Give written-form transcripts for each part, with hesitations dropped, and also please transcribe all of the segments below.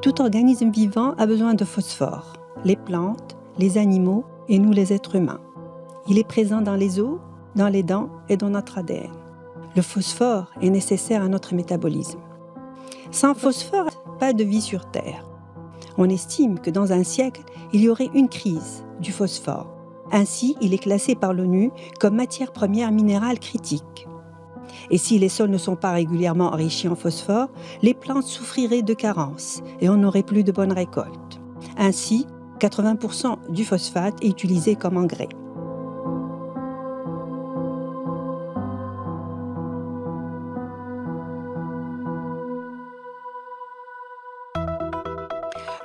Tout organisme vivant a besoin de phosphore. Les plantes, les animaux et nous les êtres humains. Il est présent dans les os, dans les dents et dans notre ADN. Le phosphore est nécessaire à notre métabolisme. Sans phosphore, pas de vie sur Terre. On estime que dans un siècle, il y aurait une crise du phosphore. Ainsi, il est classé par l'ONU comme matière première minérale critique. Et si les sols ne sont pas régulièrement enrichis en phosphore, les plantes souffriraient de carence et on n'aurait plus de bonnes récoltes. Ainsi, 80% du phosphate est utilisé comme engrais.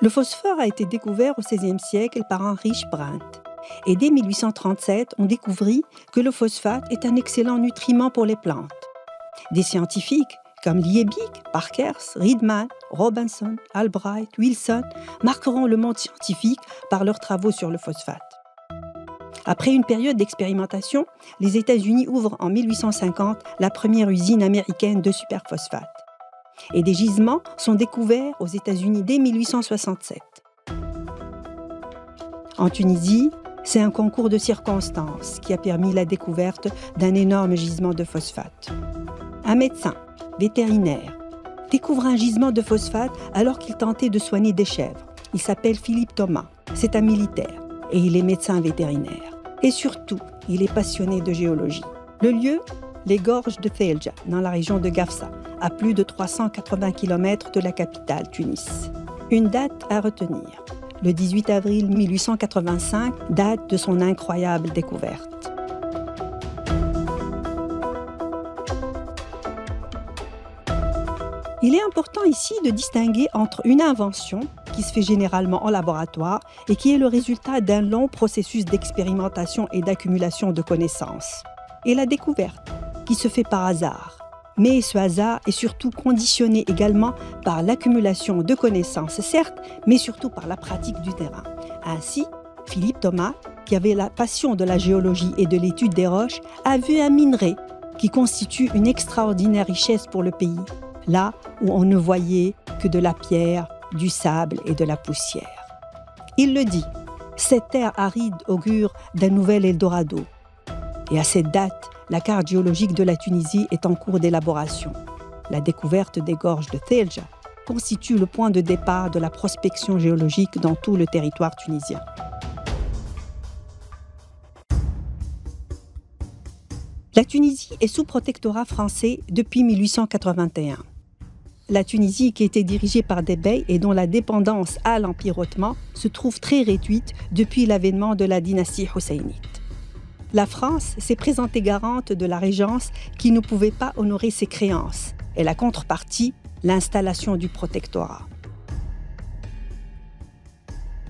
Le phosphore a été découvert au XVIe siècle par Heinrich Brandt. Et dès 1837, on découvrit que le phosphate est un excellent nutriment pour les plantes. Des scientifiques comme Liebig, Parkers, Riedman, Robinson, Albright, Wilson marqueront le monde scientifique par leurs travaux sur le phosphate. Après une période d'expérimentation, les États-Unis ouvrent en 1850 la première usine américaine de superphosphate. Et des gisements sont découverts aux États-Unis dès 1867. En Tunisie, c'est un concours de circonstances qui a permis la découverte d'un énorme gisement de phosphate. Un médecin vétérinaire découvre un gisement de phosphate alors qu'il tentait de soigner des chèvres. Il s'appelle Philippe Thomas, c'est un militaire et il est médecin vétérinaire. Et surtout, il est passionné de géologie. Le lieu, les gorges de Thelja, dans la région de Gafsa, à plus de 380 km de la capitale, Tunis. Une date à retenir. Le 18 avril 1885, date de son incroyable découverte. Il est important ici de distinguer entre une invention, qui se fait généralement en laboratoire et qui est le résultat d'un long processus d'expérimentation et d'accumulation de connaissances, et la découverte, qui se fait par hasard. Mais ce hasard est surtout conditionné également par l'accumulation de connaissances, certes, mais surtout par la pratique du terrain. Ainsi, Philippe Thomas, qui avait la passion de la géologie et de l'étude des roches, a vu un minerai qui constitue une extraordinaire richesse pour le pays, là où on ne voyait que de la pierre, du sable et de la poussière. Il le dit, cette terre aride augure d'un nouvel Eldorado. Et à cette date, la carte géologique de la Tunisie est en cours d'élaboration. La découverte des gorges de Thelja constitue le point de départ de la prospection géologique dans tout le territoire tunisien. La Tunisie est sous protectorat français depuis 1881. La Tunisie, qui était dirigée par des beys et dont la dépendance à l'Empire ottoman se trouve très réduite depuis l'avènement de la dynastie husseynite. La France s'est présentée garante de la régence qui ne pouvait pas honorer ses créances, et la contrepartie, l'installation du protectorat.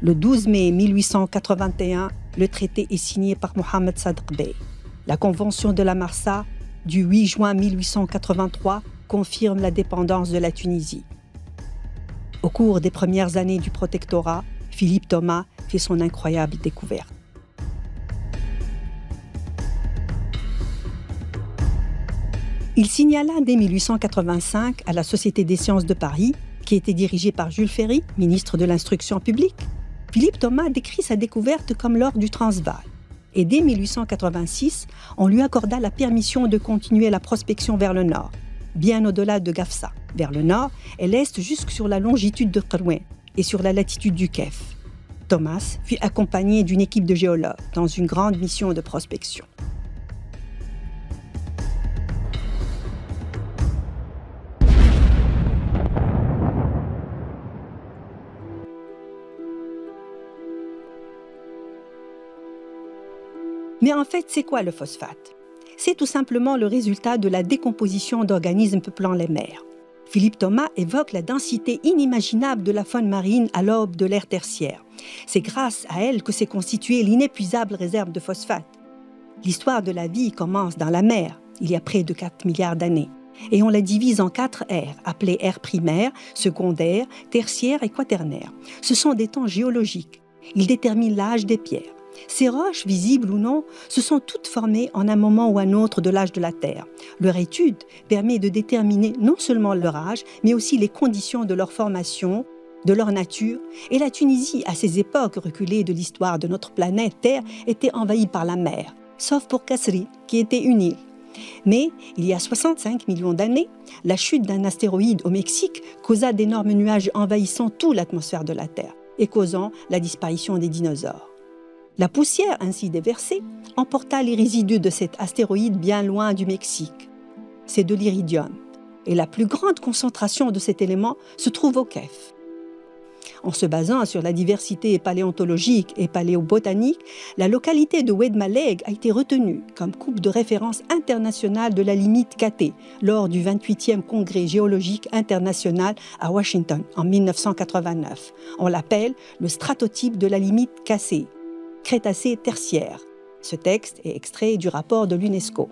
Le 12 mai 1881, le traité est signé par Mohamed Sadr Bey. La Convention de la Marsa du 8 juin 1883 confirme la dépendance de la Tunisie. Au cours des premières années du protectorat, Philippe Thomas fait son incroyable découverte. Il signala dès 1885 à la Société des sciences de Paris, qui était dirigée par Jules Ferry, ministre de l'Instruction publique. Philippe Thomas décrit sa découverte comme l'or du Transvaal. Et dès 1886, on lui accorda la permission de continuer la prospection vers le nord, bien au-delà de Gafsa, vers le nord et l'est jusque sur la longitude de Qrouin et sur la latitude du Kef. Thomas fut accompagné d'une équipe de géologues dans une grande mission de prospection. Mais en fait, c'est quoi le phosphate ? C'est tout simplement le résultat de la décomposition d'organismes peuplant les mers. Philippe Thomas évoque la densité inimaginable de la faune marine à l'aube de l'ère tertiaire. C'est grâce à elle que s'est constituée l'inépuisable réserve de phosphate. L'histoire de la vie commence dans la mer, il y a près de 4 milliards d'années. Et on la divise en 4 ères, appelées ères primaires, secondaires, tertiaires et quaternaires. Ce sont des temps géologiques. Ils déterminent l'âge des pierres. Ces roches, visibles ou non, se sont toutes formées en un moment ou un autre de l'âge de la Terre. Leur étude permet de déterminer non seulement leur âge, mais aussi les conditions de leur formation, de leur nature, et la Tunisie, à ces époques reculées de l'histoire de notre planète Terre, était envahie par la mer, sauf pour Kasri, qui était une île. Mais, il y a 65 millions d'années, la chute d'un astéroïde au Mexique causa d'énormes nuages envahissant toute l'atmosphère de la Terre et causant la disparition des dinosaures. La poussière ainsi déversée emporta les résidus de cet astéroïde bien loin du Mexique. C'est de l'iridium, et la plus grande concentration de cet élément se trouve au Kef. En se basant sur la diversité paléontologique et paléobotanique, la localité de Oued Maleg a été retenue comme coupe de référence internationale de la limite Cathé lors du 28e Congrès géologique international à Washington en 1989. On l'appelle le stratotype de la limite Cassé, Crétacé tertiaire. Ce texte est extrait du rapport de l'UNESCO.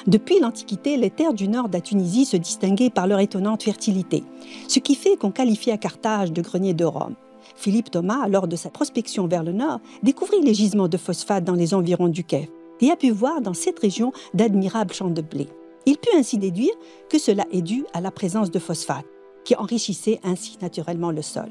Depuis l'Antiquité, les terres du nord de la Tunisie se distinguaient par leur étonnante fertilité, ce qui fait qu'on qualifiait Carthage de grenier de Rome. Philippe Thomas, lors de sa prospection vers le nord, découvrit les gisements de phosphate dans les environs du Kef et a pu voir dans cette région d'admirables champs de blé. Il put ainsi déduire que cela est dû à la présence de phosphate, qui enrichissait ainsi naturellement le sol.